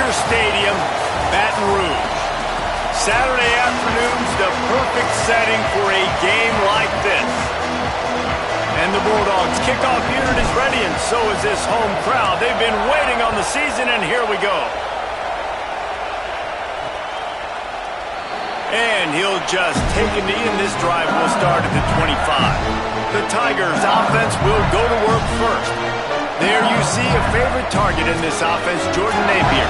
Dodger Stadium, Baton Rouge. Saturday afternoon's the perfect setting for a game like this. And the Bulldogs' kickoff unit is ready, and so is this home crowd. They've been waiting on the season, and here we go. And he'll just take a knee, and this drive will start at the 25. The Tigers' offense will go to work first. There you see a favorite target in this offense, Jordan Napier.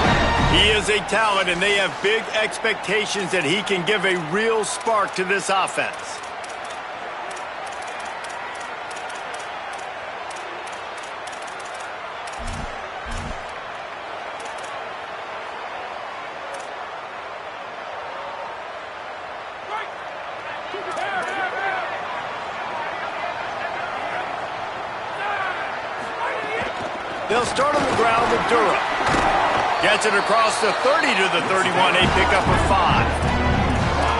He is a talent, and they have big expectations that he can give a real spark to this offense. They'll start on the ground with Durham. Gets it across the 30 to the 31, a pickup of 5.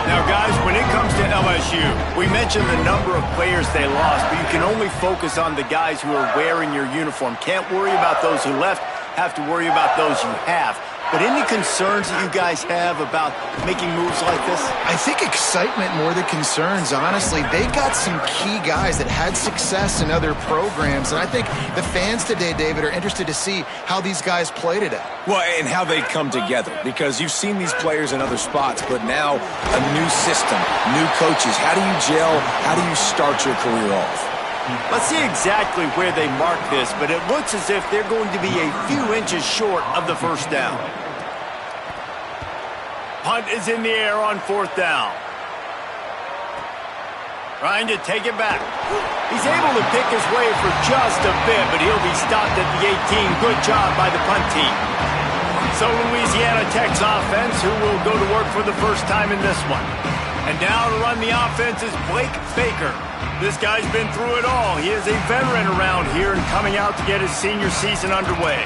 Now, guys, when it comes to LSU, we mentioned the number of players they lost, but you can only focus on the guys who are wearing your uniform. Can't worry about those who left, have to worry about those you have. But any concerns that you guys have about making moves like this? I think excitement more than concerns, honestly. They got some key guys that had success in other programs, and I think the fans today, David, are interested to see how these guys play today. Well, and how they come together, because you've seen these players in other spots, but now a new system, new coaches. How do you gel? How do you start your career off? Let's see exactly where they mark this, but it looks as if they're going to be a few inches short of the first down. Punt is in the air on 4th down. Trying to take it back. He's able to pick his way for just a bit, but he'll be stopped at the 18. Good job by the punt team. So Louisiana Tech's offense, who will go to work for the first time in this one. And now to run the offense is Blake Baker. This guy's been through it all. He is a veteran around here and coming out to get his senior season underway.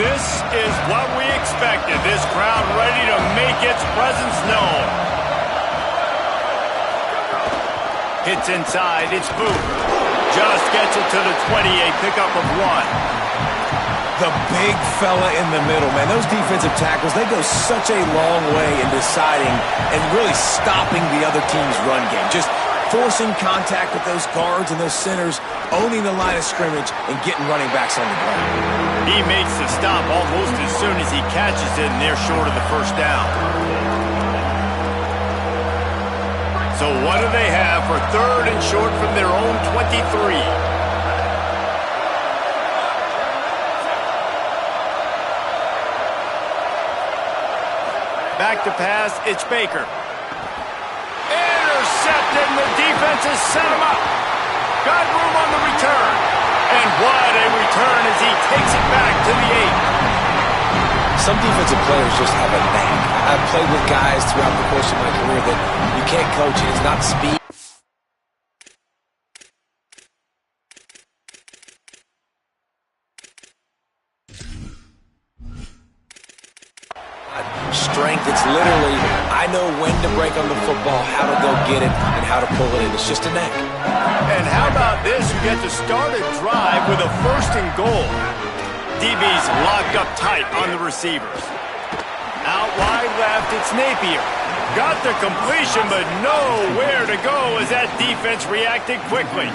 This is what we expected. This crowd ready to make its presence known. Hits inside. It's Booth. Just gets it to the 20, a pickup of 1. The big fella in the middle, man. Those defensive tackles, they go such a long way in deciding and really stopping the other team's run game. Just forcing contact with those guards and those centers, owning the line of scrimmage, and getting running backs on the ground. He makes the stop almost as soon as he catches it, and they're short of the first down. So what do they have for 3rd and short from their own 23? Back to pass, it's Baker. Intercepted, and the defense has set him up. Got room on the return. And what a return as he takes it back to the 8. Some defensive players just have a knack. I've played with guys throughout the course of my career that you can't coach it. It's not speed. Strength, it's literally, I know when to break on the football, how to go get it, and how to pull it in. It's just a knack. And how about this? You get to start a drive with a 1st and goal. DB's locked up tight on the receivers. Out wide left, it's Napier. Got the completion, but nowhere to go as that defense reacted quickly.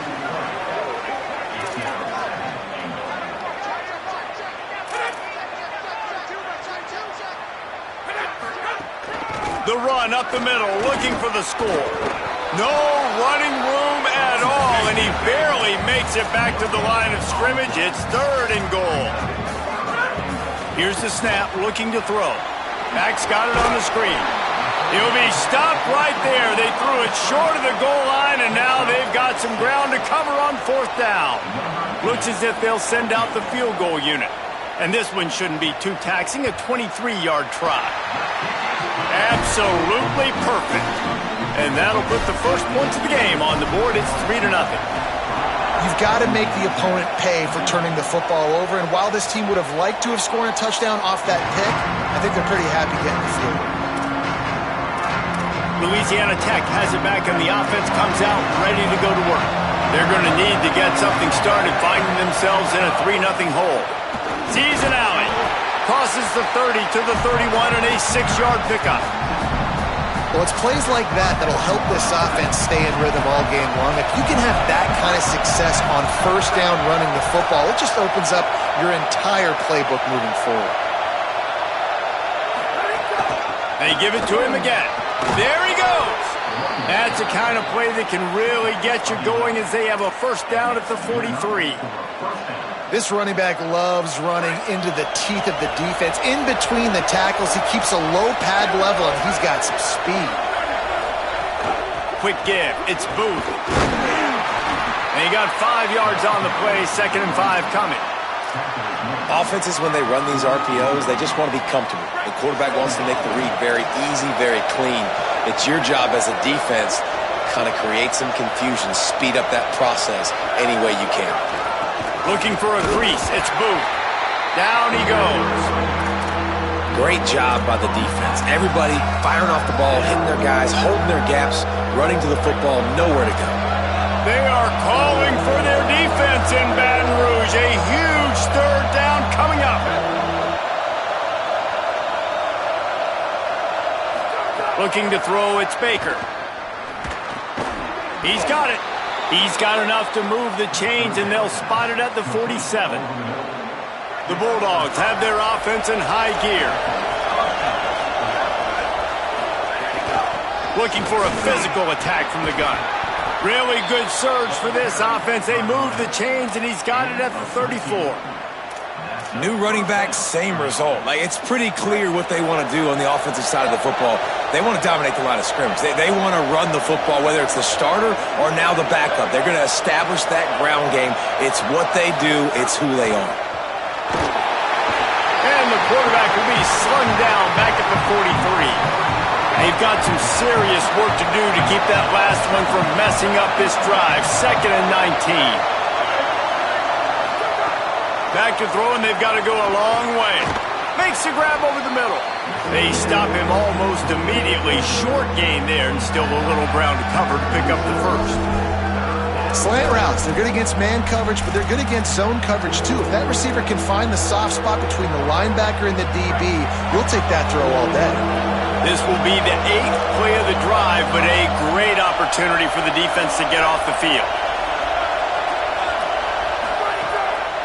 The run up the middle, looking for the score. No running room at all, and he barely makes it back to the line of scrimmage. It's 3rd and goal. Here's the snap, looking to throw. Back's got it on the screen. He'll be stopped right there. They threw it short of the goal line, and now they've got some ground to cover on 4th down. Looks as if they'll send out the field goal unit. And this one shouldn't be too taxing, a 23-yard try. Absolutely perfect. And that'll put the first points of the game on the board. It's 3-0. You've got to make the opponent pay for turning the football over, and while this team would have liked to have scored a touchdown off that pick, I think they're pretty happy getting the field goal. Louisiana Tech has it back, and the offense comes out ready to go to work. They're going to need to get something started, finding themselves in a 3-0 hole. Sees an alley. crosses the 30 to the 31 and a 6-yard pickup. Well, it's plays like that that'll help this offense stay in rhythm all game long. If you can have that kind of success on first down running the football, it just opens up your entire playbook moving forward. They give it to him again. There he goes. That's the kind of play that can really get you going as they have a first down at the 43. This running back loves running into the teeth of the defense. In between the tackles, he keeps a low pad level, and he's got some speed. Quick give. It's Booth. And he got 5 yards on the play, 2nd and 5 coming. Offenses, when they run these RPOs, they just want to be comfortable. The quarterback wants to make the read very easy, very clean. It's your job as a defense to kind of create some confusion, speed up that process any way you can. Looking for a crease. It's Booth. Down he goes. Great job by the defense. Everybody firing off the ball, hitting their guys, holding their gaps, running to the football, nowhere to go. They are calling for their defense in Baton Rouge. A huge 3rd down coming up. Looking to throw, it's Baker. He's got it. He's got enough to move the chains, and they'll spot it at the 47. The Bulldogs have their offense in high gear. Looking for a physical attack from the gun. Really good surge for this offense. They move the chains, and he's got it at the 34. New running back, same result. Like, it's pretty clear what they want to do on the offensive side of the football. They want to dominate the line of scrimmage. They want to run the football, whether it's the starter or now the backup. They're going to establish that ground game. It's what they do. It's who they are. And the quarterback will be slung down back at the 43. They've got some serious work to do to keep that last one from messing up this drive. 2nd and 19. Back to throwing, they've got to go a long way. Makes a grab over the middle. They stop him almost immediately. Short gain there, and still a little ground to cover to pick up the first. Slant routes, they're good against man coverage, but they're good against zone coverage too. If that receiver can find the soft spot between the linebacker and the DB, you'll take that throw all day. This will be the 8th play of the drive, but a great opportunity for the defense to get off the field.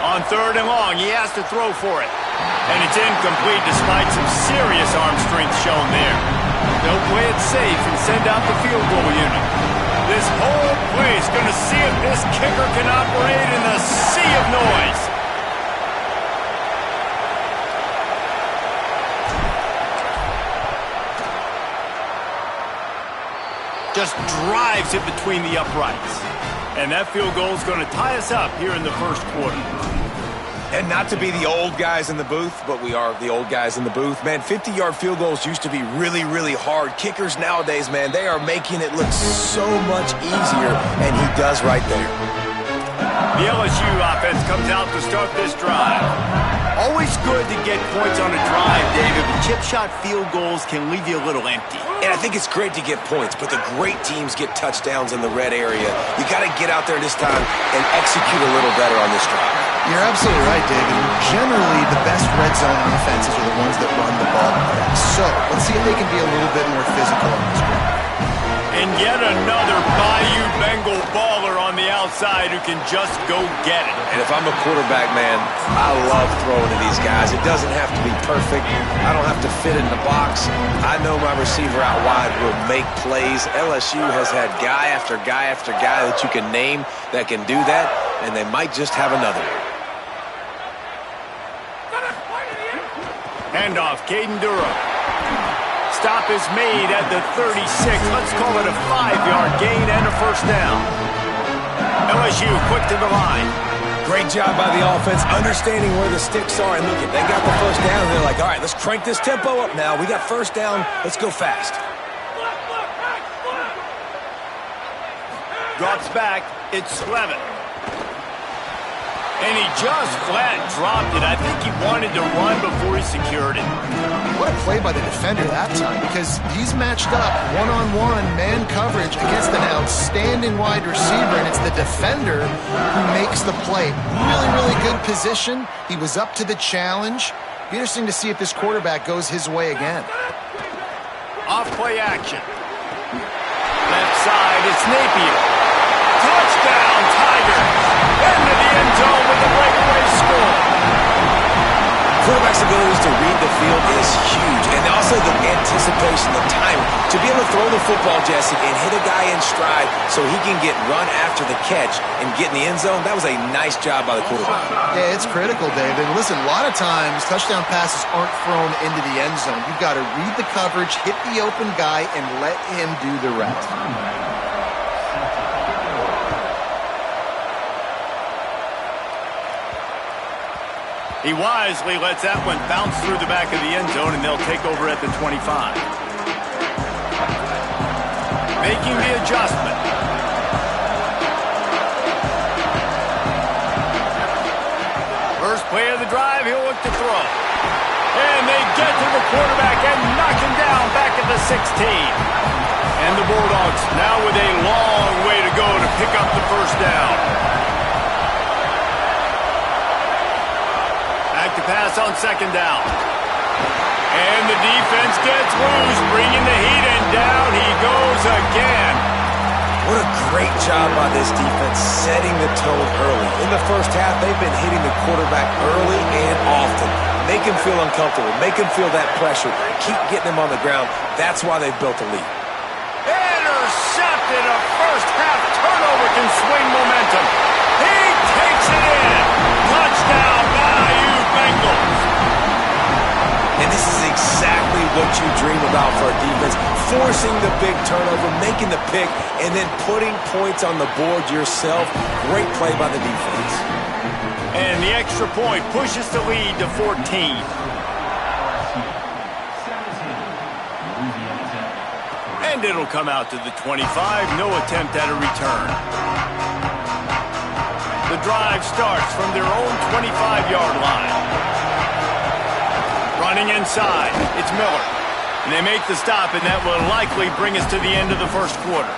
On 3rd and long, he has to throw for it. And it's incomplete despite some serious arm strength shown there. They'll play it safe and send out the field goal unit. This whole play is going to see if this kicker can operate in the sea of noise. Just drives it between the uprights. And that field goal is going to tie us up here in the first quarter. And not to be the old guys in the booth, but we are the old guys in the booth. Man, 50-yard field goals used to be really, really hard. Kickers nowadays, man, they are making it look so much easier, and he does right there. The LSU offense comes out to start this drive. Always good to get points on a drive, David, but chip shot field goals can leave you a little empty. And I think it's great to get points, but the great teams get touchdowns in the red area. You got to get out there this time and execute a little better on this drive. You're absolutely right, David. Generally, the best red zone offenses are the ones that run the ball. So, let's see if they can be a little bit more physical on this drive. And yet another Bayou Bengal baller on the outside who can just go get it. And if I'm a quarterback, man, I love throwing to these guys. It doesn't have to be perfect. I don't have to fit in the box. I know my receiver out wide will make plays. LSU has had guy after guy after guy that you can name that can do that, and they might just have another one. Handoff, Caden Durham. Stop is made at the 36. Let's call it a 5-yard gain and a first down. LSU quick to the line. Great job by the offense, understanding where the sticks are. And look, they got the first down. And they're like, all right, let's crank this tempo up now. We got first down. Let's go fast. Drops back. It's Slevin. And he just flat dropped it. I think he wanted to run before he secured it. What a play by the defender that time, because he's matched up one-on-one man coverage against an outstanding wide receiver, and it's the defender who makes the play. Really, really good position. He was up to the challenge. Be interesting to see if this quarterback goes his way again. Off play action. Left side, it's Napier. Touchdown, Tigers. Into the end zone with the breakaway score. Quarterback's abilities to read the field is huge, and also the anticipation, the timing. To be able to throw the football, Jesse, and hit a guy in stride so he can get run after the catch and get in the end zone, that was a nice job by the quarterback. Yeah, it's critical, David. And listen, a lot of times touchdown passes aren't thrown into the end zone. You've got to read the coverage, hit the open guy, and let him do the rest. He wisely lets that one bounce through the back of the end zone, and they'll take over at the 25. Making the adjustment. First play of the drive, he'll look to throw. And they get to the quarterback and knock him down back at the 16. And the Bulldogs now with a long way to go to pick up the first down. To pass on second down. And the defense gets loose, bringing the heat, and down he goes again. What a great job by this defense setting the tone early. In the first half, they've been hitting the quarterback early and often. Make him feel uncomfortable. Make him feel that pressure. Keep getting him on the ground. That's why they've built a lead. Intercepted. A first half turnover can swing momentum. He takes it in. Touchdown, Bayou Bengals. And this is exactly what you dream about for a defense. Forcing the big turnover, making the pick, and then putting points on the board yourself. Great play by the defense. And the extra point pushes the lead to 14. And it'll come out to the 25. No attempt at a return. The drive starts from their own 25-yard line. Running inside, it's Miller. And they make the stop, and that will likely bring us to the end of the first quarter.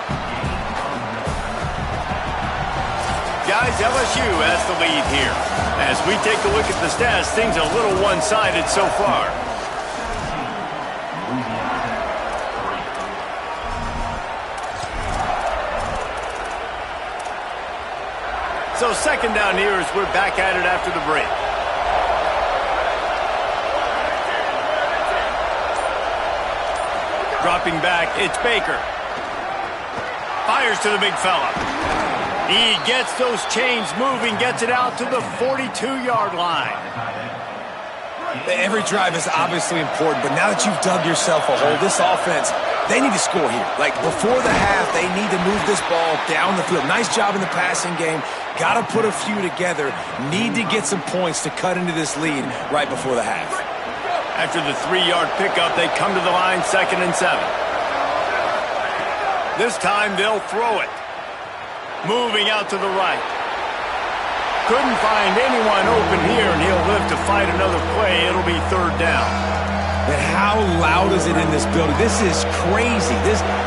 Guys, LSU has the lead here. As we take a look at the stats, things are a little one-sided so far. So second down here as we're back at it after the break. Dropping back, it's Baker. Fires to the big fella. He gets those chains moving, gets it out to the 42-yard line. Every drive is obviously important, but now that you've dug yourself a hole, this offense, they need to score here. Like before the half, they need to move this ball down the field. Nice job in the passing game. Got to put a few together. Need to get some points to cut into this lead right before the half. After the 3-yard pickup, they come to the line, 2nd and 7. This time they'll throw it. Moving out to the right. Couldn't find anyone open here, and he'll live to fight another play. It'll be 3rd down. And how loud is it in this building? This is crazy.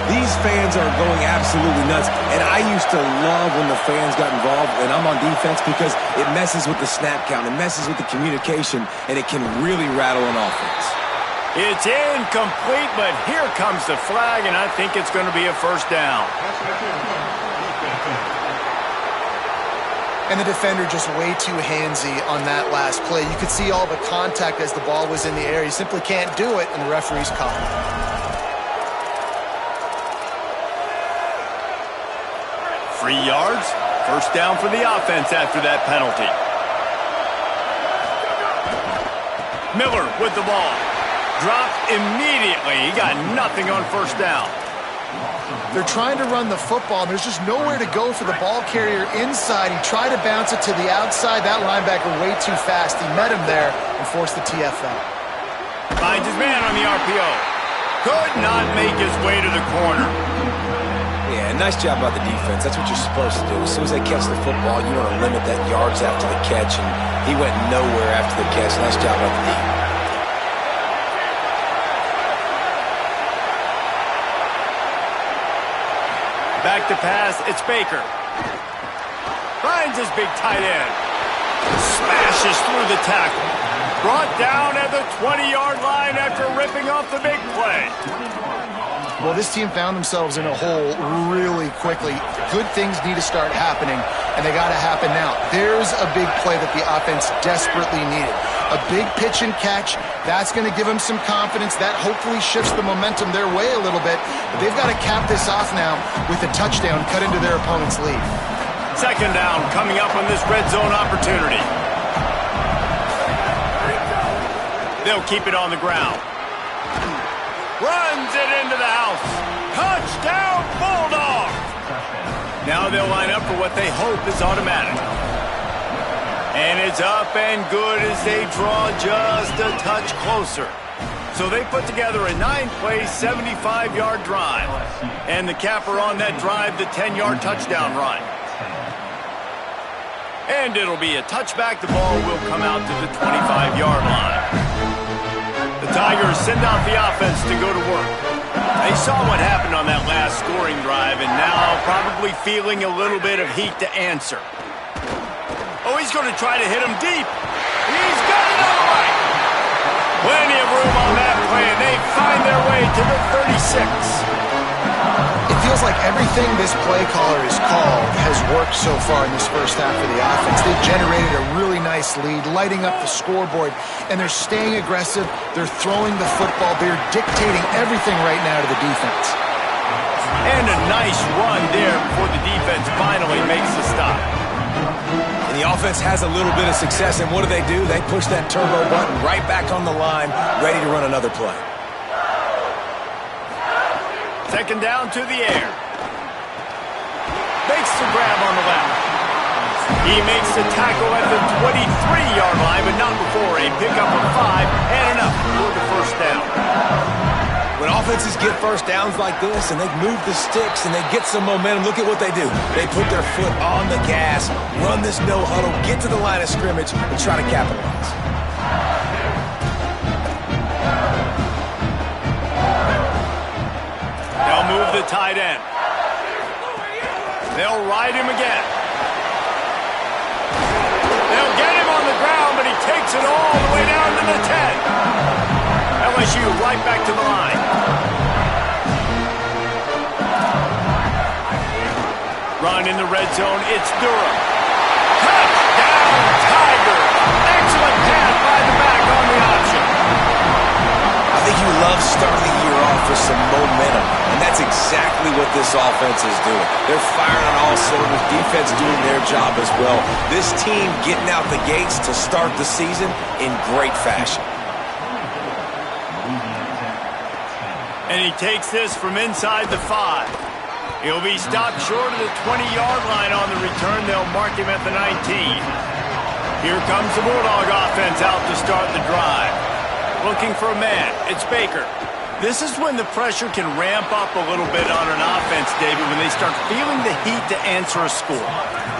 These fans are going absolutely nuts. And I used to love when the fans got involved, and I'm on defense, because it messes with the snap count. It messes with the communication, and it can really rattle an offense. It's incomplete, but here comes the flag, and I think it's going to be a first down. And the defender just way too handsy on that last play. You could see all the contact as the ball was in the air. He simply can't do it, and the referee's caught it. Free yards. First down for the offense after that penalty. Miller with the ball. Dropped immediately. He got nothing on first down. They're trying to run the football, and there's just nowhere to go for the ball carrier inside. He tried to bounce it to the outside. That linebacker way too fast. He met him there and forced the TFL. Finds his man on the RPO. Could not make his way to the corner. Yeah, nice job by the defense. That's what you're supposed to do. As soon as they catch the football, you want to limit that yards after the catch, and he went nowhere after the catch. Nice job by the defense. Back to pass, it's Baker. Finds his big tight end. Smashes through the tackle. Brought down at the 20-yard line after ripping off the big play. Well, this team found themselves in a hole really quickly. Good things need to start happening, and they got to happen now. There's a big play that the offense desperately needed. A big pitch and catch. That's going to give them some confidence. That hopefully shifts the momentum their way a little bit. But they've got to cap this off now with a touchdown cut into their opponent's lead. Second down coming up on this red zone opportunity. They'll keep it on the ground. Runs it into the house. Touchdown, Bulldogs! Now they'll line up for what they hope is automatic. And it's up and good as they draw just a touch closer. So they put together a 9-play, 75-yard drive. And the capper on that drive, the 10-yard touchdown run. And it'll be a touchback. The ball will come out to the 25-yard line. The Tigers send out the offense to go to work. They saw what happened on that last scoring drive and now probably feeling a little bit of heat to answer. Oh, he's going to try to hit him deep. He's got it all right. Plenty of room on that play, and they find their way to the 36. It feels like everything this play caller has called has worked so far in this first half of the offense. They've generated a really nice lead, lighting up the scoreboard, and they're staying aggressive. They're throwing the football. They're dictating everything right now to the defense. And a nice run there before the defense finally makes the stop. And the offense has a little bit of success, and what do? They push that turbo button right back on the line, ready to run another play. Second down to the air. Makes the grab on the left. He makes the tackle at the 23-yard line, but not before a pickup of 5 and enough for the first down. When offenses get first downs like this and they move the sticks and they get some momentum, look at what they do. They put their foot on the gas, run this no huddle, get to the line of scrimmage, and try to capitalize. They'll move the tight end. They'll ride him again. They'll get him on the ground, but he takes it all the way down to the 10. LSU right back to the line. Run in the red zone. It's Durham. Touchdown, Tigers. Excellent pass by the back on the option. I think you love starting the year off with some momentum, and that's exactly what this offense is doing. They're firing on all cylinders, defense doing their job as well. This team getting out the gates to start the season in great fashion. And he takes this from inside the 5. He'll be stopped short of the 20-yard line on the return. They'll mark him at the 19. Here comes the Bulldog offense out to start the drive. Looking for a man. It's Baker. This is when the pressure can ramp up a little bit on an offense, David, when they start feeling the heat to answer a score.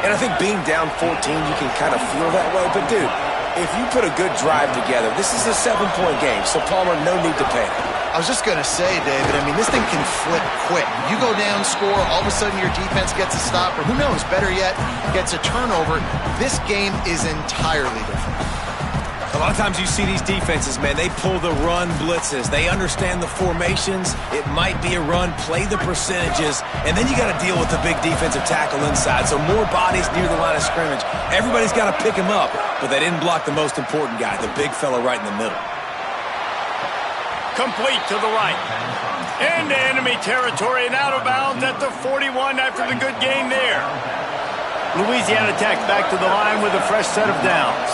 And I think being down 14, you can kind of feel that way. But, dude, if you put a good drive together, this is a 7-point game. So, Palmer, no need to panic. I was just going to say, David, I mean, this thing can flip quick. You go down, score, all of a sudden your defense gets a stop, or who knows, better yet, gets a turnover. This game is entirely different. A lot of times you see these defenses, man, they pull the run blitzes. They understand the formations. It might be a run, play the percentages, and then you got to deal with the big defensive tackle inside. So more bodies near the line of scrimmage. Everybody's got to pick him up, but they didn't block the most important guy, the big fella right in the middle. Complete to the right. Into enemy territory and out of bounds at the 41 after the good game there. Louisiana Tech back to the line with a fresh set of downs.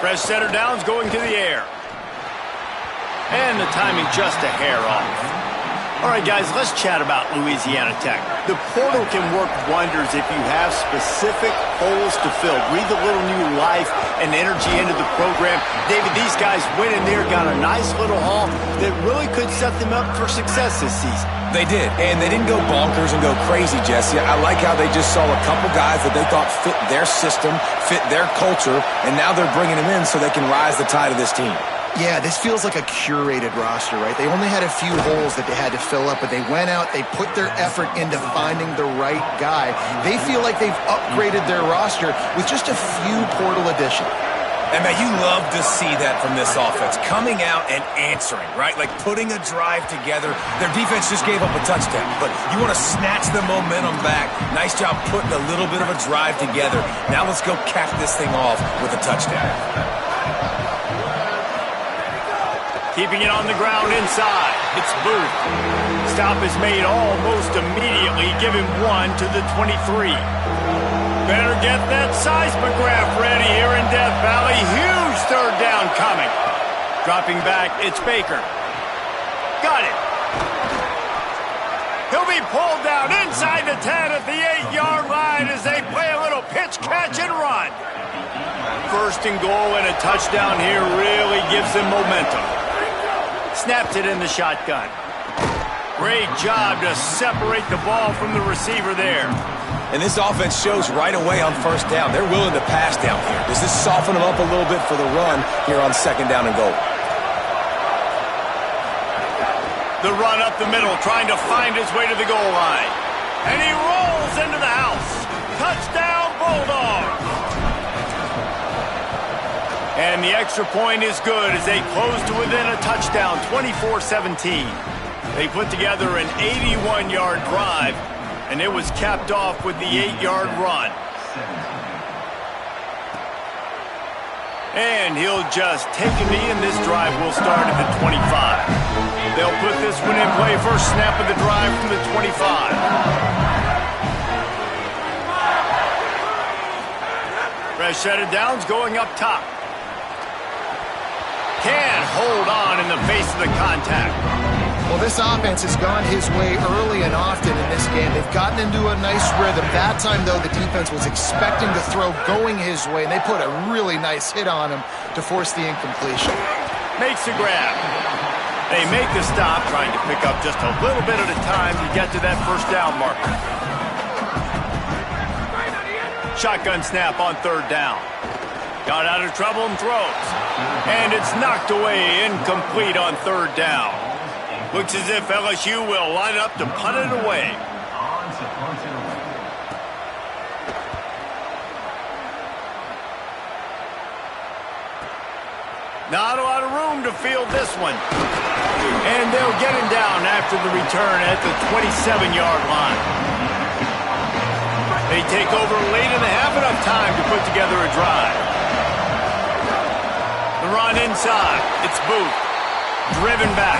Fresh set of downs going to the air. And the timing just a hair off. All right, guys, let's chat about Louisiana Tech. The portal can work wonders if you have specific holes to fill. Breathe a little new life and energy into the program. David, these guys went in there, got a nice little haul that really could set them up for success this season. They did, and they didn't go bonkers and go crazy, Jesse. I like how they just saw a couple guys that they thought fit their system, fit their culture, and now they're bringing them in so they can rise the tide of this team. Yeah, this feels like a curated roster, right? They only had a few holes that they had to fill up, but they went out, they put their effort into finding the right guy. They feel like they've upgraded their roster with just a few portal additions. And, man, you love to see that from this offense, coming out and answering, right? Like putting a drive together. Their defense just gave up a touchdown, but you want to snatch the momentum back. Nice job putting a little bit of a drive together. Now let's go cap this thing off with a touchdown. Keeping it on the ground inside. It's Booth. Stop is made almost immediately. Give him 1 to the 23. Better get that seismograph ready here in Death Valley. Huge third down coming. Dropping back, it's Baker. Got it. He'll be pulled down inside the 10 at the 8-yard line as they play a little pitch, catch, and run. First and goal and a touchdown here really gives them momentum. Snaps it in the shotgun. Great job to separate the ball from the receiver there. And this offense shows right away on first down. They're willing to pass down here. Does this soften them up a little bit for the run here on second down and goal? The run up the middle, trying to find his way to the goal line. And he rolls into the house. Touchdown, Bulldogs! And the extra point is good as they close to within a touchdown, 24-17. They put together an 81-yard drive, and it was capped off with the 8-yard run. And he'll just take a knee, and this drive will start at the 25. They'll put this one in play. First snap of the drive from the 25. Fresh set of downs going up top. Can't hold on in the face of the contact. Well, this offense has gone his way early and often in this game. They've gotten into a nice rhythm. That time, though, the defense was expecting the throw going his way, and they put a really nice hit on him to force the incompletion. Makes the grab. They make the stop, trying to pick up just a little bit at a time to get to that first down marker. Shotgun snap on third down. Got out of trouble and throws. And it's knocked away, incomplete on third down. Looks as if LSU will line up to punt it away. Not a lot of room to field this one. And they'll get him down after the return at the 27-yard line. They take over late in the half, enough time to put together a drive. The run inside. It's Booth. Driven back.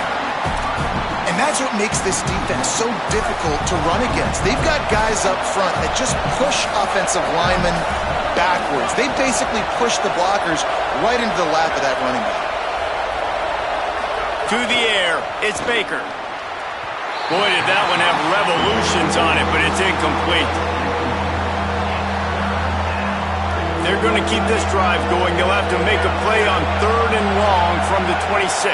And that's what makes this defense so difficult to run against. They've got guys up front that just push offensive linemen backwards. They basically push the blockers right into the lap of that running back. To the air, it's Baker. Boy, did that one have revolutions on it, but it's incomplete. They're going to keep this drive going. They'll have to make a play on third and long from the 26.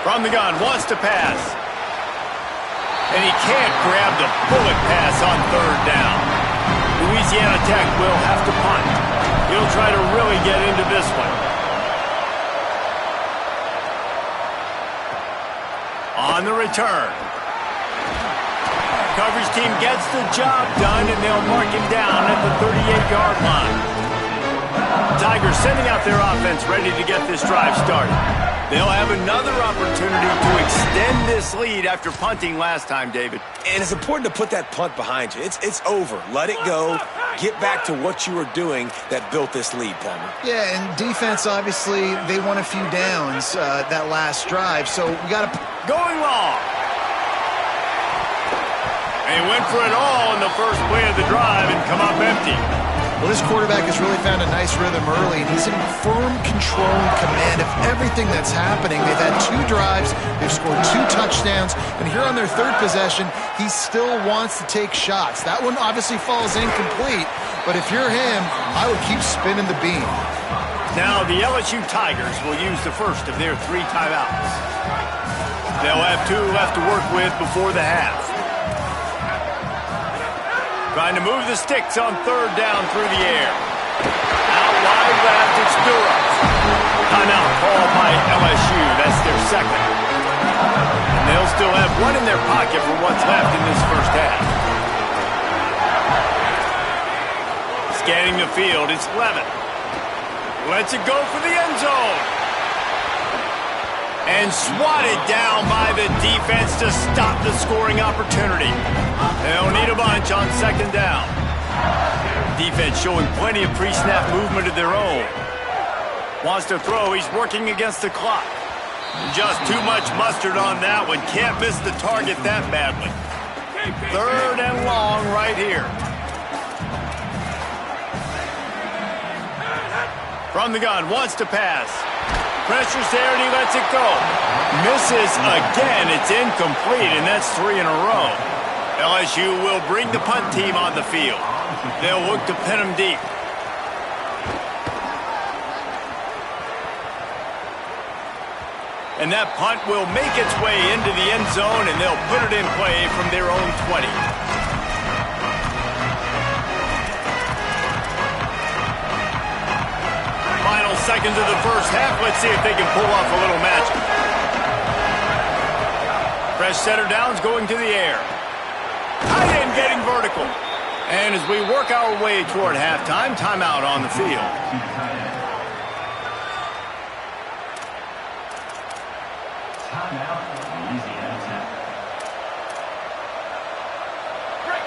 From the gun, wants to pass. And he can't grab the bullet pass on third down. Louisiana Tech will have to punt. He'll try to really get into this one. On the return. Coverage team gets the job done, and they'll mark him down at the 38-yard line. Tigers sending out their offense ready to get this drive started. They'll have another opportunity to extend this lead after punting last time, David. And it's important to put that punt behind you. It's over. Let it go. Get back to what you were doing that built this lead, Palmer. Yeah, and defense, obviously, they won a few downs that last drive, so we got to... Going long. And he went for it all in the first play of the drive and come up empty. Well, this quarterback has really found a nice rhythm early, and he's in firm control and command of everything that's happening. They've had 2 drives, they've scored 2 touchdowns, and here on their third possession, he still wants to take shots. That one obviously falls incomplete, but if you're him, I would keep spinning the beam. Now the LSU Tigers will use the first of their 3 timeouts. They'll have 2 left to work with before the half. Trying to move the sticks on third down through the air. Out wide left, it's Durham. Timeout called by LSU. That's their second. And they'll still have one in their pocket for what's left in this first half. Scanning the field, it's Levin. Lets it go for the end zone. And swatted down by the defense to stop the scoring opportunity. They'll need a bunch on second down. Defense showing plenty of pre-snap movement of their own. Wants to throw, he's working against the clock. Just too much mustard on that one. Can't miss the target that badly. Third and long right here. From the gun, wants to pass. Pressure's there and he lets it go. Misses again, it's incomplete, and that's 3 in a row. LSU will bring the punt team on the field. They'll look to pin them deep. And that punt will make its way into the end zone, and they'll put it in play from their own 20. Final seconds of the first half. Let's see if they can pull off a little magic. Fresh center downs going to the air. Tight end getting vertical. And as we work our way toward halftime, timeout on the field.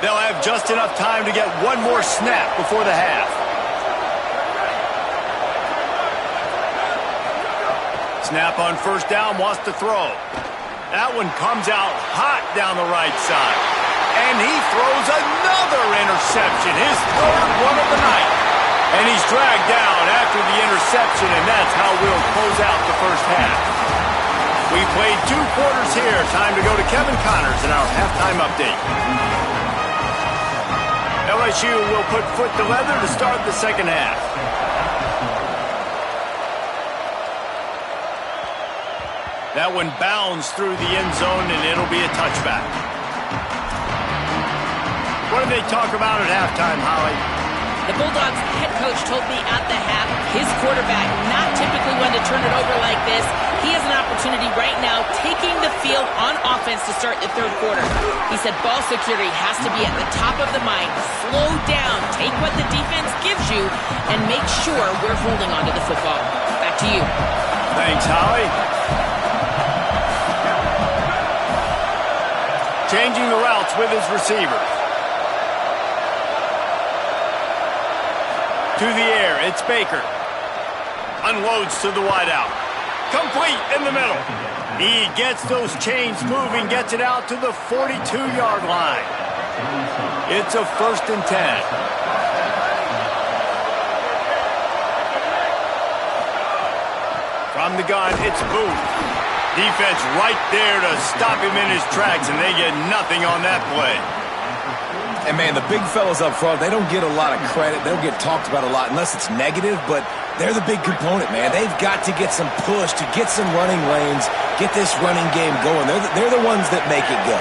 They'll have just enough time to get one more snap before the half. Snap on first down, wants to throw. That one comes out hot down the right side. And he throws another interception, his third one of the night. And he's dragged down after the interception, and that's how we'll close out the first half. We played 2 quarters here. Time to go to Kevin Connors in our halftime update. LSU will put foot to leather to start the second half. That one bounds through the end zone, and it'll be a touchback. What did they talk about at halftime, Holly? The Bulldogs head coach told me at the half, his quarterback, not typically one to turn it over like this. He has an opportunity right now taking the field on offense to start the third quarter. He said ball security has to be at the top of the mind. Slow down, take what the defense gives you, and make sure we're holding on to the football. Back to you. Thanks, Holly. Changing the routes with his receivers. To the air, it's Baker. Unloads to the wideout. Complete in the middle. He gets those chains moving, gets it out to the 42-yard line. It's a 1st and 10. From the gun, it's Booth. Defense right there to stop him in his tracks, and they get nothing on that play. And, man, the big fellas up front, they don't get a lot of credit. They don't get talked about a lot unless it's negative, but they're the big component, man. They've got to get some push to get some running lanes, get this running game going. They're the ones that make it go.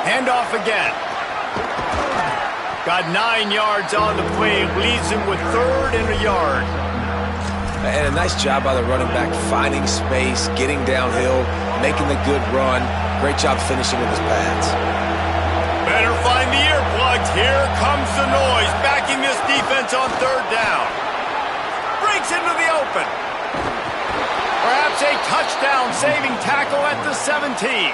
Handoff again. Got 9 yards on the play, leaves him with 3rd and a yard. And a nice job by the running back, finding space, getting downhill, making the good run. Great job finishing with his pads. Better find the earplugs. Here comes the noise, backing this defense on 3rd down. Breaks into the open. Perhaps a touchdown-saving tackle at the 17.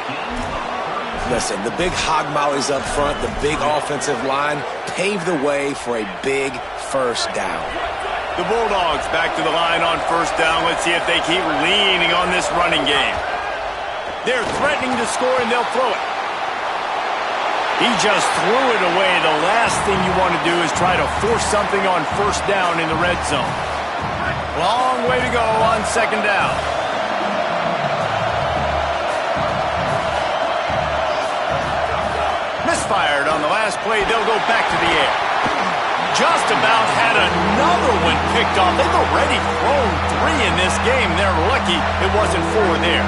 Listen, the big hog mollies up front, the big offensive line, pave the way for a big first down. The Bulldogs back to the line on first down. Let's see if they keep leaning on this running game. They're threatening to score, and they'll throw it. He just threw it away. The last thing you want to do is try to force something on first down in the red zone. Long way to go on second down. Misfired on the last play. They'll go back to the air. just about had another one picked off. They've already thrown 3 in this game. They're lucky it wasn't 4 there.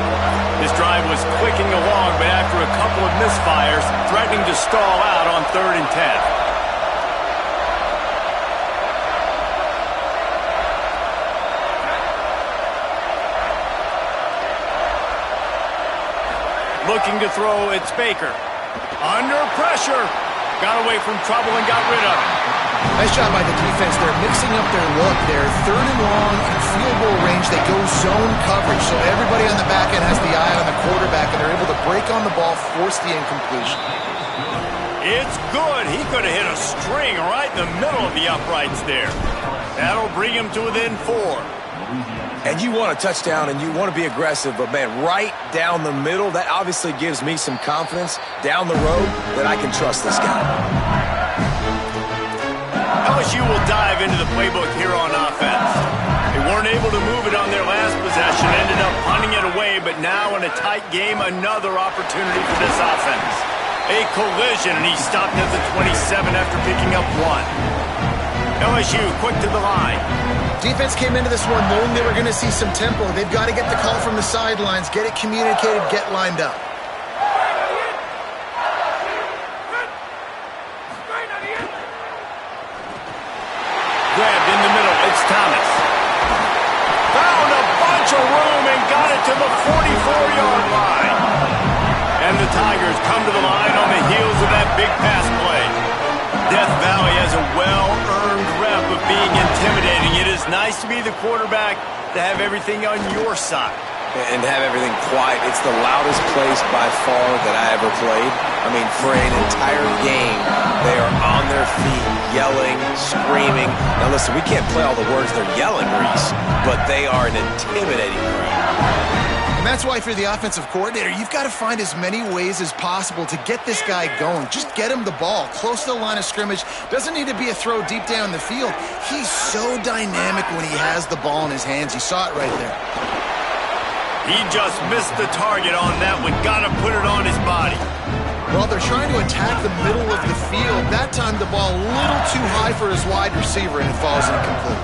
This drive was clicking along, but after a couple of misfires, threatening to stall out on 3rd and 10. Looking to throw, it's Baker. Under pressure. Got away from trouble and got rid of it. Nice job by the defense. They're mixing up their look. They're 3rd and long in field goal range. They go zone coverage, so everybody on the back end has the eye on the quarterback, and they're able to break on the ball, force the incompletion. It's good. He could have hit a string right in the middle of the uprights there. That'll bring him to within 4. And you want a touchdown and you want to be aggressive, but man, right down the middle, that obviously gives me some confidence down the road that I can trust this guy. LSU will dive into the playbook here on offense. They weren't able to move it on their last possession, ended up punting it away, but now in a tight game, another opportunity for this offense. A collision, and he stopped at the 27 after picking up 1. LSU quick to the line. Defense came into this one knowing they were going to see some tempo. They've got to get the call from the sidelines, get it communicated, get lined up. Grabbed in the middle, it's Thomas. Found a bunch of room and got it to the 44-yard line. And the Tigers come to the line on the heels of that big pass play. Death Valley has a well-earned rep of being intimidating. It is nice to be the quarterback, to have everything on your side. And have everything quiet. It's the loudest place by far that I ever played. I mean, for an entire game, they are on their feet, yelling, screaming. Now listen, we can't play all the words they're yelling, Reese, but they are an intimidating crowd. And that's why if you're the offensive coordinator, you've got to find as many ways as possible to get this guy going. Just get him the ball close to the line of scrimmage. Doesn't need to be a throw deep down the field. He's so dynamic when he has the ball in his hands. You saw it right there. He just missed the target on that one. Got to put it on his body. Well, they're trying to attack the middle of the field. That time the ball a little too high for his wide receiver, and it falls incomplete.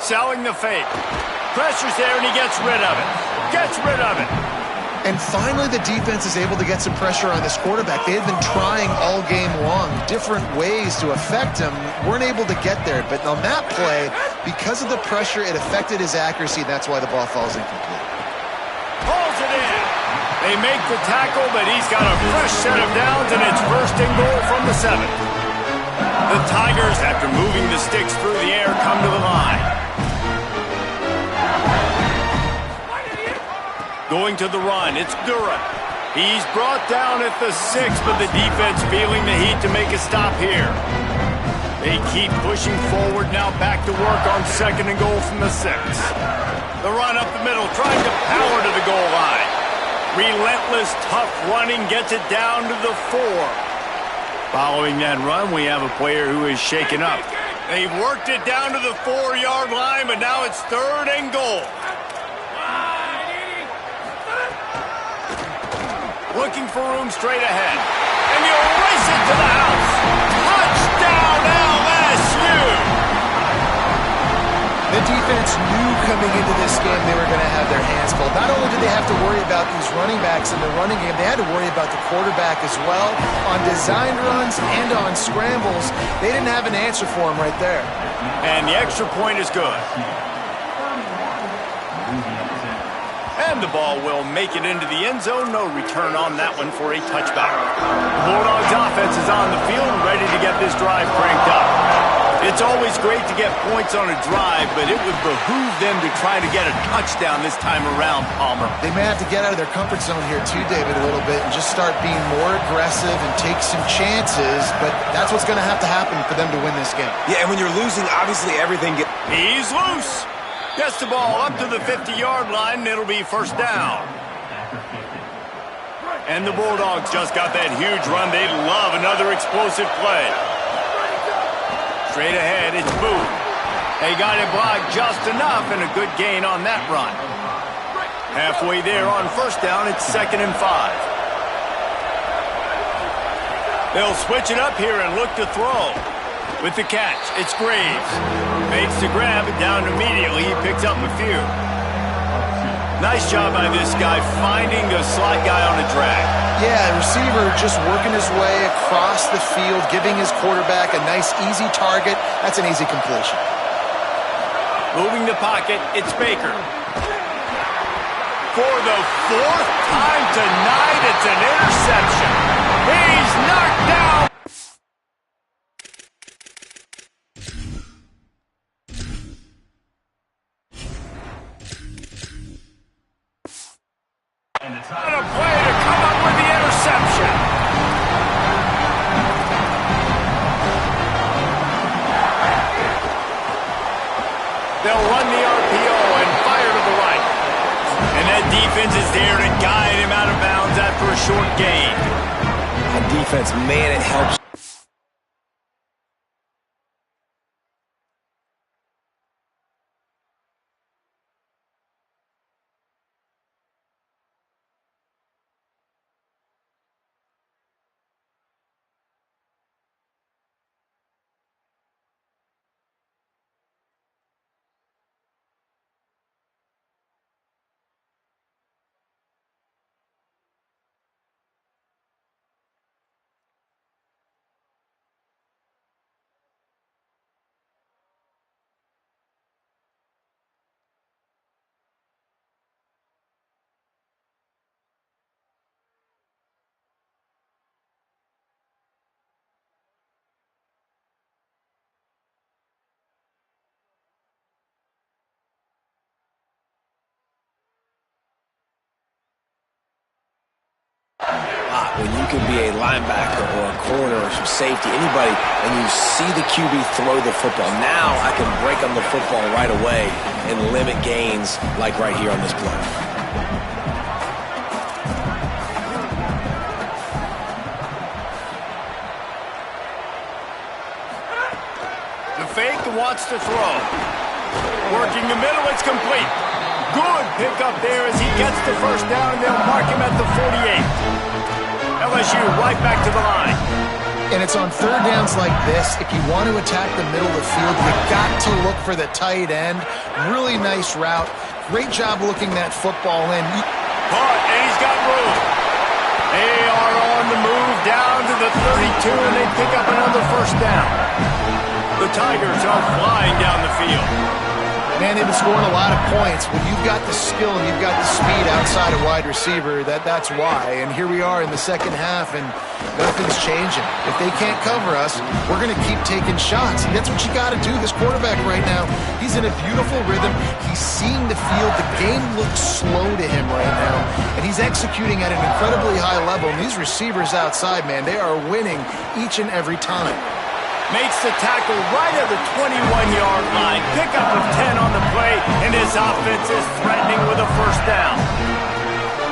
Selling the fake. Pressure's there, and he gets rid of it. Gets rid of it. And finally, the defense is able to get some pressure on this quarterback. They had been trying all game long, different ways to affect him. Weren't able to get there. But on that play, because of the pressure, it affected his accuracy. That's why the ball falls incomplete. Pulls it in. They make the tackle, but he's got a fresh set of downs, and it's 1st and goal from the 7. The Tigers, after moving the sticks through the air, come to the line. Going to the run, it's Dura. He's brought down at the 6, but the defense feeling the heat to make a stop here. They keep pushing forward, now back to work on 2nd and goal from the 6. The run up the middle, trying to power to the goal line. Relentless, tough running, gets it down to the 4. Following that run, we have a player who is shaken up. They've worked it down to the 4-yard line, but now it's 3rd and goal. Looking for room straight ahead. And you race it to the house. Touchdown, LSU! The defense knew coming into this game they were going to have their hands full. Not only did they have to worry about these running backs in the running game, they had to worry about the quarterback as well. On designed runs and on scrambles, they didn't have an answer for him right there. And the extra point is good. And the ball will make it into the end zone. No return on that one for a touchback. Bulldogs offense is on the field, ready to get this drive cranked up. It's always great to get points on a drive, but it would behoove them to try to get a touchdown this time around, Palmer. They may have to get out of their comfort zone here too, David, a little bit and just start being more aggressive and take some chances, but that's what's going to happen for them to win this game. Yeah, and when you're losing, obviously everything gets... He's loose. Gets the ball up to the 50-yard line, and it'll be 1st down. And the Bulldogs just got that huge run. They love another explosive play. Straight ahead, it's Booth. They got it blocked just enough, and a good gain on that run. Halfway there on 1st down, it's 2nd and 5. They'll switch it up here and look to throw. With the catch, it's Graves. Makes the grab, down immediately. He picks up a few. Nice job by this guy finding the slot guy on a drag. Yeah, receiver just working his way across the field, giving his quarterback a nice, easy target. That's an easy completion. Moving the pocket, it's Baker. For the fourth time tonight, it's an interception. He's knocked down. On a play to come up with the interception. They'll run the RPO and fire to the right. And that defense is there to guide him out of bounds after a short gain. That defense, man, it helps. When you can be a linebacker or a corner or some safety, anybody, and you see the QB throw the football, now I can break on the football right away and limit gains like right here on this play. The fake wants to throw. Working the middle, it's complete. Good pickup there as he gets the first down. They'll mark him at the 48. LSU right back to the line. And it's on third downs like this. If you want to attack the middle of the field, you got to look for the tight end. Really nice route. Great job looking that football in. Caught, and he's got room. They are on the move down to the 32, and they pick up another first down. The Tigers are flying down the field. Man, they've been scoring a lot of points. When you've got the skill and you've got the speed outside of wide receiver, that's why. And here we are in the second half, and nothing's changing. If they can't cover us, we're going to keep taking shots. And that's what you got to do. This quarterback right now, he's in a beautiful rhythm. He's seeing the field. The game looks slow to him right now, and he's executing at an incredibly high level. And these receivers outside, man, they are winning each and every time. Makes the tackle right at the 21-yard line. Pickup of 10 on the play, and his offense is threatening with a first down.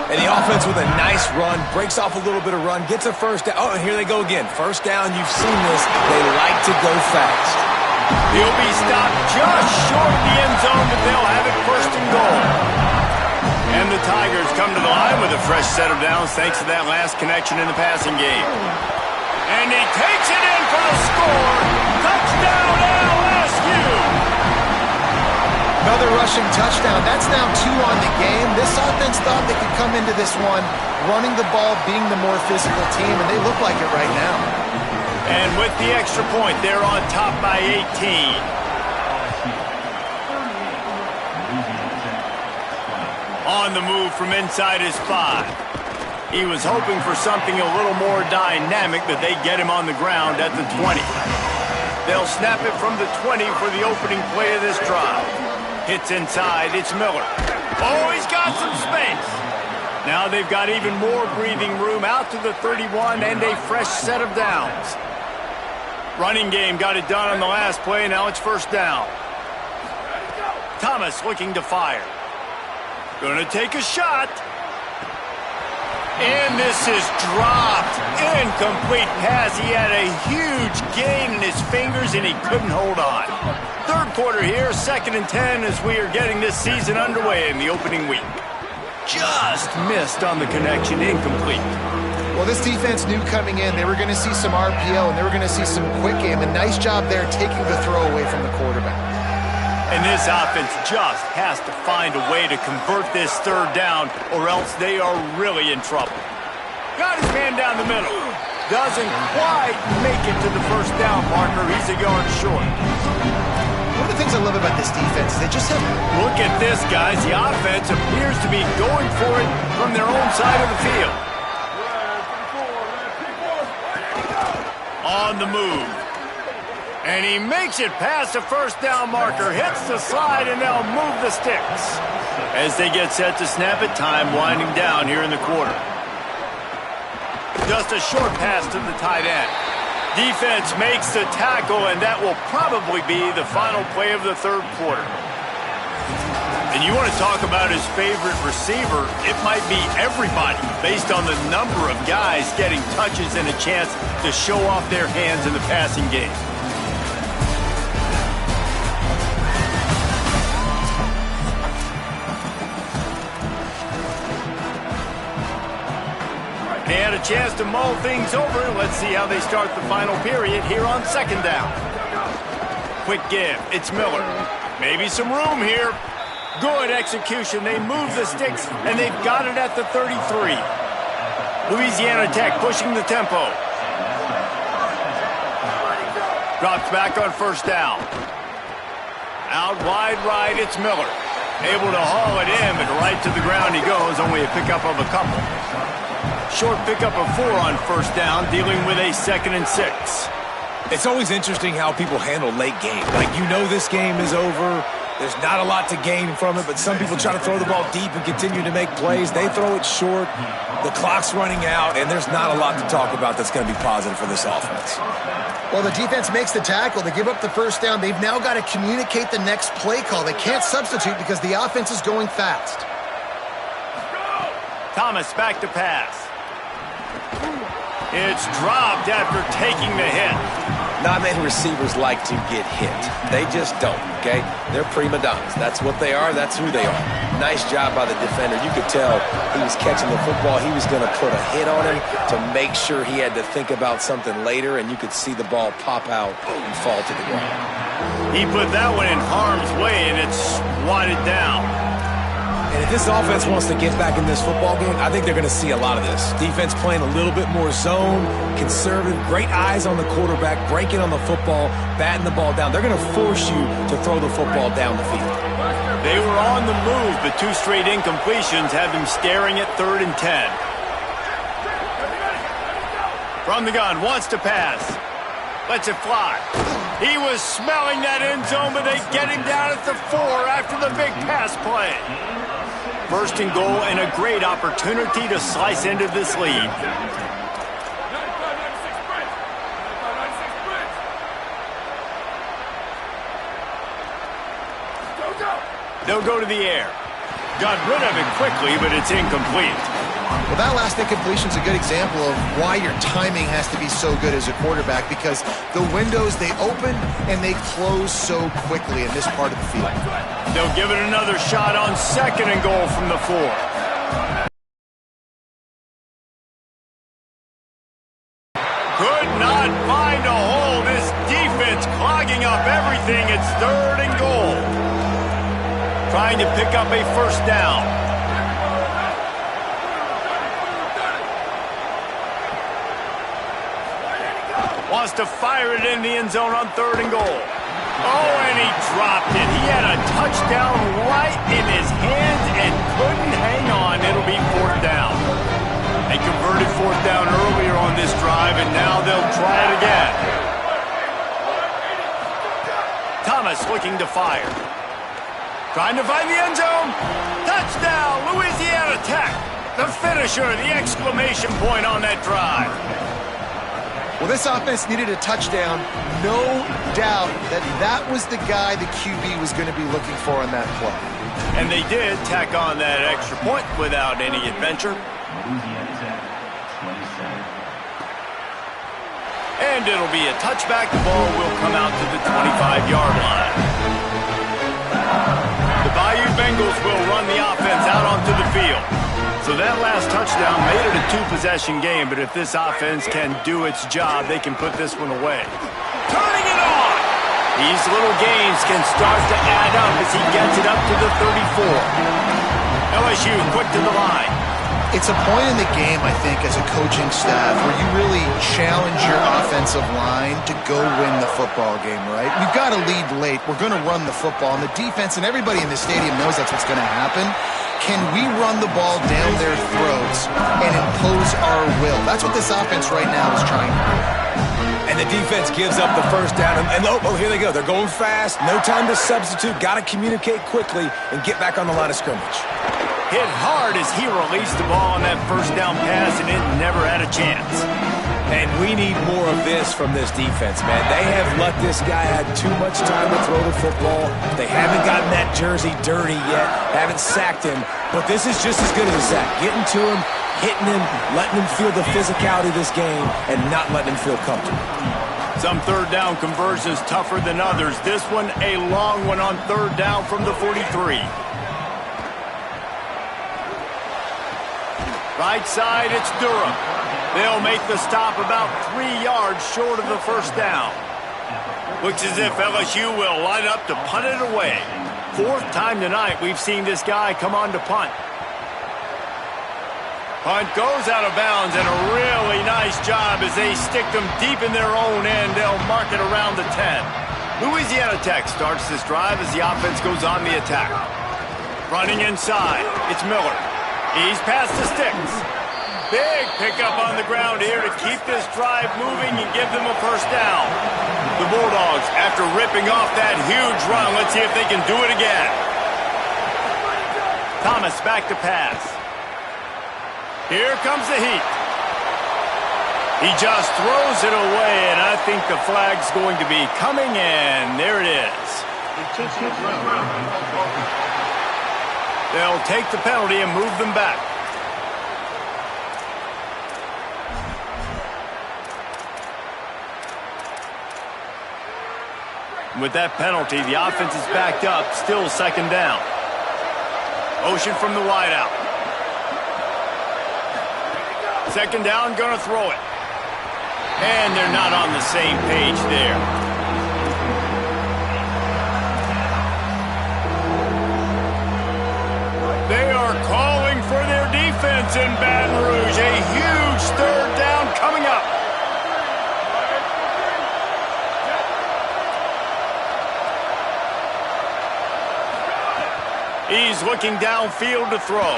And the offense with a nice run, breaks off a little bit of run, gets a first down. Oh, and here they go again. First down, you've seen this. They like to go fast. He'll be stopped just short of the end zone, but they'll have it first and goal. And the Tigers come to the line with a fresh set of downs thanks to that last connection in the passing game. And he takes it in for the score. Touchdown, LSU! Another rushing touchdown. That's now 2 on the game. This offense thought they could come into this one running the ball, being the more physical team, and they look like it right now. And with the extra point, they're on top by 18. On the move from inside his 5. He was hoping for something a little more dynamic, but they get him on the ground at the 20. They'll snap it from the 20 for the opening play of this drive. Hits inside, it's Miller. Oh, he's got some space. Now they've got even more breathing room out to the 31 and a fresh set of downs. Running game got it done on the last play, now it's first down. Thomas looking to fire. Gonna take a shot. And this is dropped. Incomplete pass. He had a huge gain in his fingers, and he couldn't hold on. Third quarter here, 2nd and 10 as we are getting this season underway in the opening week. Just missed on the connection, incomplete. Well, this defense knew coming in they were going to see some RPO and they were going to see some quick game. A nice job there taking the throw away from the quarterback. And this offense just has to find a way to convert this third down or else they are really in trouble. Got his man down the middle. Doesn't quite make it to the first down marker. He's a yard short. One of the things I love about this defense is they just have... Look at this, guys. The offense appears to be going for it from their own side of the field. On the move. And he makes it past the first down marker, hits the slide, and they'll move the sticks. As they get set to snap it, time winding down here in the quarter. Just a short pass to the tight end. Defense makes the tackle, and that will probably be the final play of the third quarter. And you want to talk about his favorite receiver, it might be everybody based on the number of guys getting touches and a chance to show off their hands in the passing game. They had a chance to mull things over. Let's see how they start the final period here on second down. Quick give. It's Miller. Maybe some room here. Good execution. They move the sticks, and they've got it at the 33. Louisiana Tech pushing the tempo. Drops back on first down. Out wide right, it's Miller. Able to haul it in, but right to the ground he goes. Only a pickup of a couple. Short pickup of 4 on first down, dealing with a 2nd and 6. It's always interesting how people handle late game. Like, you know this game is over. There's not a lot to gain from it, but some people try to throw the ball deep and continue to make plays. They throw it short. The clock's running out, and there's not a lot to talk about that's going to be positive for this offense. Well, the defense makes the tackle. They give up the first down. They've now got to communicate the next play call. They can't substitute because the offense is going fast. Thomas back to pass. It's dropped after taking the hit. Not many receivers like to get hit. They just don't, okay? They're prima donnas. That's what they are. That's who they are. Nice job by the defender. You could tell he was catching the football. He was going to put a hit on him to make sure he had to think about something later, and you could see the ball pop out and fall to the ground. He put that one in harm's way, and it's swatted down. And if this offense wants to get back in this football game, I think they're going to see a lot of this. Defense playing a little bit more zone, conservative, great eyes on the quarterback, breaking on the football, batting the ball down. They're going to force you to throw the football down the field. They were on the move, but 2 straight incompletions have him staring at 3rd and 10. From the gun, wants to pass. Lets it fly. He was smelling that end zone, but they get him down at the 4 after the big pass play. 1st and goal and a great opportunity to slice into this lead. They'll go to the air. Got rid of it quickly, but it's incomplete. Well, that last incompletion is a good example of why your timing has to be so good as a quarterback, because the windows, they open and they close so quickly in this part of the field. They'll give it another shot on 2nd and goal from the 4. Could not find a hole. This defense clogging up everything. It's 3rd and goal. Trying to pick up a first down. Wants to fire it in the end zone on 3rd and goal. Oh, and he dropped it. He had a touchdown right in his hands and couldn't hang on. It'll be 4th down. They converted 4th down earlier on this drive, and now they'll try it again. Thomas looking to fire. Trying to find the end zone. Touchdown, Louisiana Tech. The finisher, the exclamation point on that drive. Well, this offense needed a touchdown. No doubt that that was the guy the QB was going to be looking for on that play. And they did tack on that extra point without any adventure. And it'll be a touchback. The ball will come out to the 25-yard line. The Bayou Bengals will run the offense out onto the field. So that last touchdown made it a two-possession game, but if this offense can do its job, they can put this one away. Turning it on! These little gains can start to add up as he gets it up to the 34. LSU quick to the line. It's a point in the game, I think, as a coaching staff where you really challenge your offensive line to go win the football game, right? We've got to lead late. We're going to run the football. And the defense and everybody in the stadium knows that's what's going to happen. Can we run the ball down their throats and impose our will? That's what this offense right now is trying to do. And the defense gives up the first down. And oh, here they go. They're going fast. No time to substitute. Got to communicate quickly and get back on the line of scrimmage. Hit hard as he released the ball on that first down pass, and it never had a chance. And we need more of this from this defense, man. They have let this guy have too much time to throw the football. They haven't gotten that jersey dirty yet, haven't sacked him. But this is just as good as a sack. Getting to him, hitting him, letting him feel the physicality of this game, and not letting him feel comfortable. Some third down conversions tougher than others. This one, a long one on third down from the 43. Right side, it's Durham. They'll make the stop about 3 yards short of the first down. Looks as if LSU will line up to punt it away. Fourth time tonight we've seen this guy come on to punt. Punt goes out of bounds, and a really nice job as they stick them deep in their own end. They'll mark it around the 10. Louisiana Tech starts this drive as the offense goes on the attack. Running inside, it's Miller. He's past the sticks. Big pickup on the ground here to keep this drive moving and give them a first down. The Bulldogs, after ripping off that huge run, let's see if they can do it again. Thomas back to pass. Here comes the heat. He just throws it away, and I think the flag's going to be coming in. There it is. They'll take the penalty and move them back. With that penalty, the offense is backed up, still second down. Motion from the wideout. Second down, gonna throw it. And they're not on the same page there. They are calling for their defense in Baton Rouge. A huge third down coming up. He's looking downfield to throw.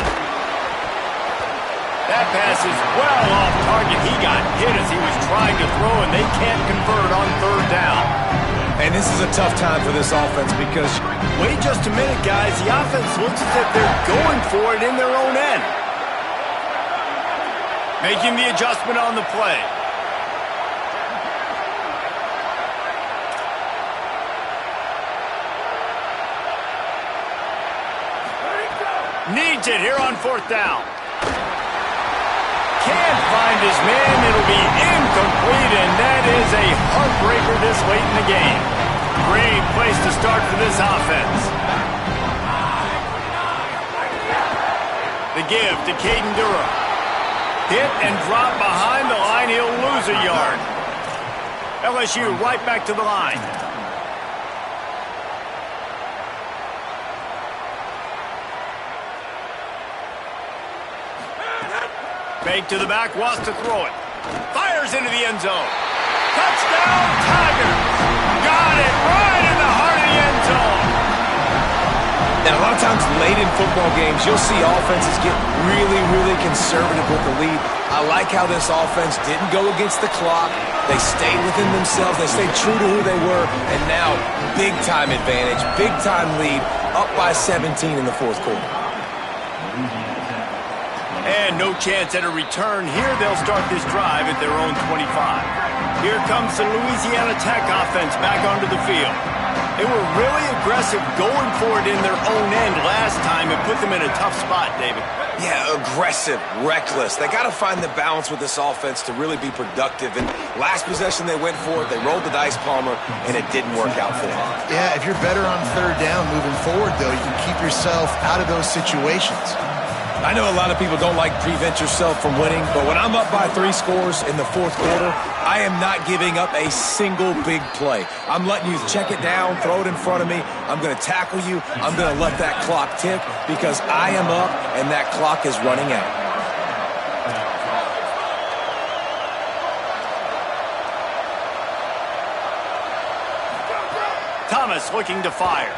That pass is well off target. He got hit as he was trying to throw, and they can't convert on third down. And this is a tough time for this offense because... Wait just a minute, guys. The offense looks as if they're going for it in their own end. Making the adjustment on the play. Needs it here on fourth down. Can't find his man. It'll be incomplete, and that is a heartbreaker this late in the game. Great place to start for this offense. The give to Caden Durham. Hit and drop behind the line. He'll lose a yard. LSU right back to the line. Fake to the back, wants to throw it. Fires into the end zone. Touchdown, Tigers! Got it right in the heart of the end zone. Now, a lot of times late in football games, you'll see offenses get really, really conservative with the lead. I like how this offense didn't go against the clock. They stayed within themselves. They stayed true to who they were. And now, big-time advantage, big-time lead, up by 17 in the fourth quarter. And no chance at a return here. They'll start this drive at their own 25. Here comes the Louisiana Tech offense back onto the field. They were really aggressive going for it in their own end last time and put them in a tough spot, David. Yeah, aggressive, reckless. They got to find the balance with this offense to really be productive. And last possession they went for it, they rolled the dice, Palmer, and it didn't work out for them. Yeah, if you're better on third down moving forward, though, you can keep yourself out of those situations. I know a lot of people don't like prevent yourself from winning, but when I'm up by 3 scores in the fourth quarter, I am not giving up a single big play. I'm letting you check it down, throw it in front of me. I'm going to tackle you. I'm going to let that clock tick because I am up and that clock is running out. Thomas looking to fire.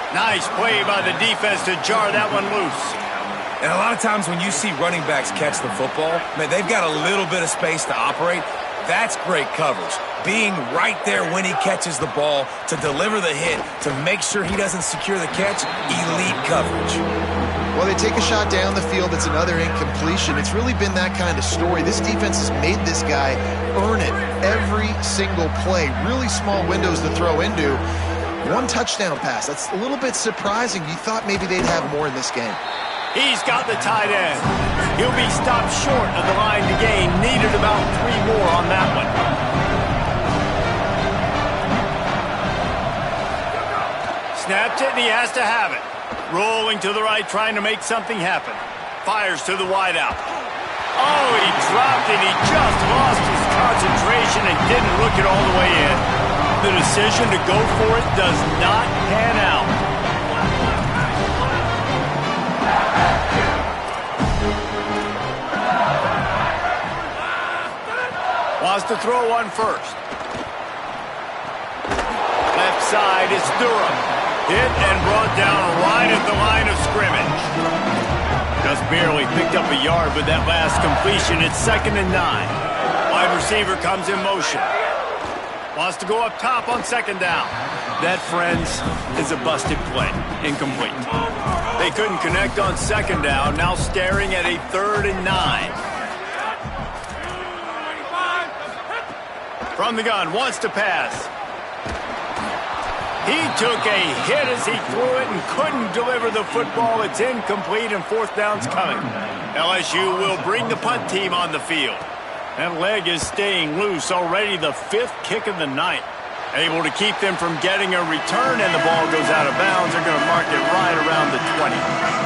Nice play by the defense to jar that one loose. And a lot of times when you see running backs catch the football, man, they've got a little bit of space to operate. That's great coverage. Being right there when he catches the ball to deliver the hit, to make sure he doesn't secure the catch, elite coverage. Well, they take a shot down the field. It's another incompletion. It's really been that kind of story. This defense has made this guy earn it every single play. Really small windows to throw into. 1 touchdown pass. That's a little bit surprising. You thought maybe they'd have more in this game. He's got the tight end. He'll be stopped short of the line to gain. Needed about 3 more on that one. Snapped it, and he has to have it. Rolling to the right, trying to make something happen. Fires to the wideout. Oh, he dropped it. He just lost his concentration and didn't look it all the way in. The decision to go for it does not pan out. Wants to throw one first. Left side is Durham. Hit and brought down right at the line of scrimmage. Just barely picked up a yard with that last completion. It's 2nd and 9. Wide receiver comes in motion. Wants to go up top on 2nd down. That, friends, is a busted play. Incomplete. They couldn't connect on 2nd down. Now staring at a 3rd and 9. From the gun, wants to pass. He took a hit as he threw it and couldn't deliver the football. It's incomplete and 4th down's coming. LSU will bring the punt team on the field. That leg is staying loose. Already the 5th kick of the night. Able to keep them from getting a return, and the ball goes out of bounds. They're going to mark it right around the 20.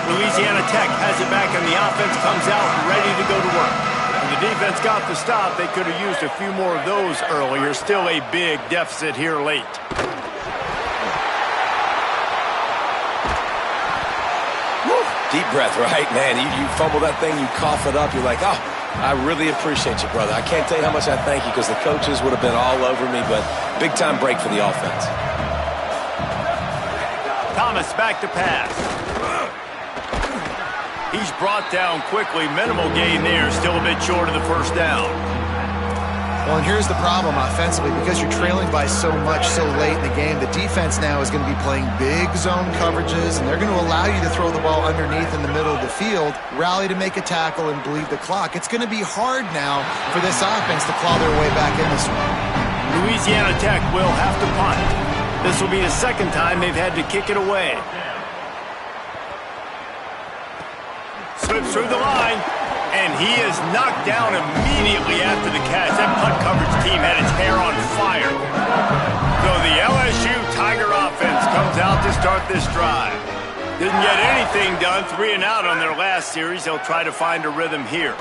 Louisiana Tech has it back, and the offense comes out ready to go to work. When the defense got the stop, they could have used a few more of those earlier. Still a big deficit here late. Deep breath, right, man? You fumble that thing, you cough it up, you're like, oh, I really appreciate you, brother. I can't tell you how much I thank you because the coaches would have been all over me, but big-time break for the offense. Thomas back to pass. He's brought down quickly. Minimal gain there. Still a bit short of the 1st down. Well, and here's the problem offensively. Because you're trailing by so much so late in the game, the defense now is going to be playing big zone coverages, and they're going to allow you to throw the ball underneath in the middle of the field, rally to make a tackle, and bleed the clock. It's going to be hard now for this offense to claw their way back in this one. Louisiana Tech will have to punt. This will be the 2nd time they've had to kick it away. Slips through the line. And he is knocked down immediately after the catch. That punt coverage team had its hair on fire. So the LSU Tiger offense comes out to start this drive. Didn't get anything done. 3 and out on their last series. They'll try to find a rhythm here.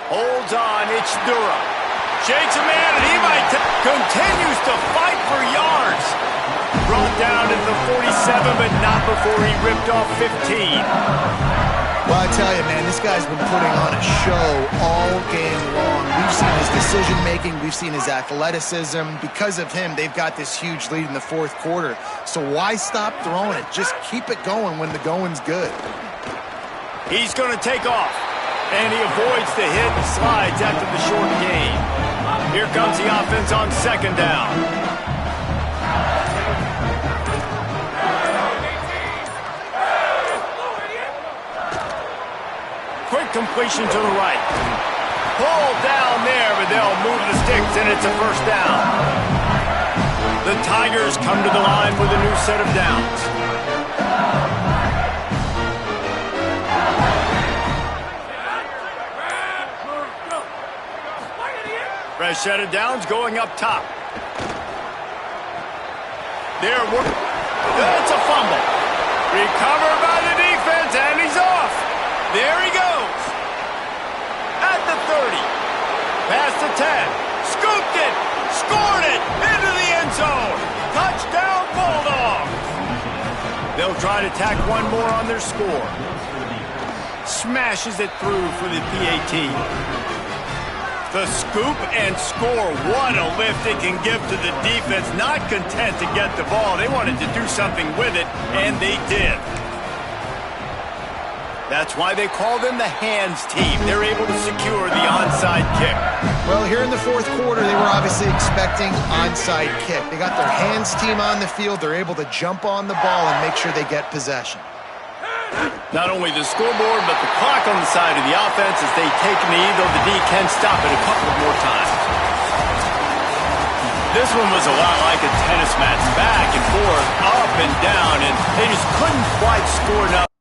Holds on. It's Durham. Shakes a man, and he might continues to fight for yards. Brought down at the 47, but not before he ripped off 15. Well, I tell you, man, this guy's been putting on a show all game long. We've seen his decision-making. We've seen his athleticism. Because of him, they've got this huge lead in the 4th quarter. So why stop throwing it? Just keep it going when the going's good. He's going to take off. And he avoids the hit and slides after the short gain. Here comes the offense on 2nd down. Quick completion to the right. Pulled down there, but they'll move the sticks, and it's a 1st down. The Tigers come to the line with a new set of downs. Fresh set of downs going up top. That's a fumble. Recovered by the defense. There he goes. At the 30. Past the 10. Scooped it. Scored it. Into the end zone. Touchdown, Bulldogs. They'll try to tack one more on their score. Smashes it through for the PAT. The scoop and score. What a lift it can give to the defense. Not content to get the ball. They wanted to do something with it, and they did. That's why they call them the hands team. They're able to secure the onside kick. Well, here in the fourth quarter, they were obviously expecting onside kick. They got their hands team on the field. They're able to jump on the ball and make sure they get possession. Not only the scoreboard, but the clock on the side of the offense as they take a knee, though the D can stop it a couple of more times. This one was a lot like a tennis match, back and forth, up and down, and they just couldn't quite score enough.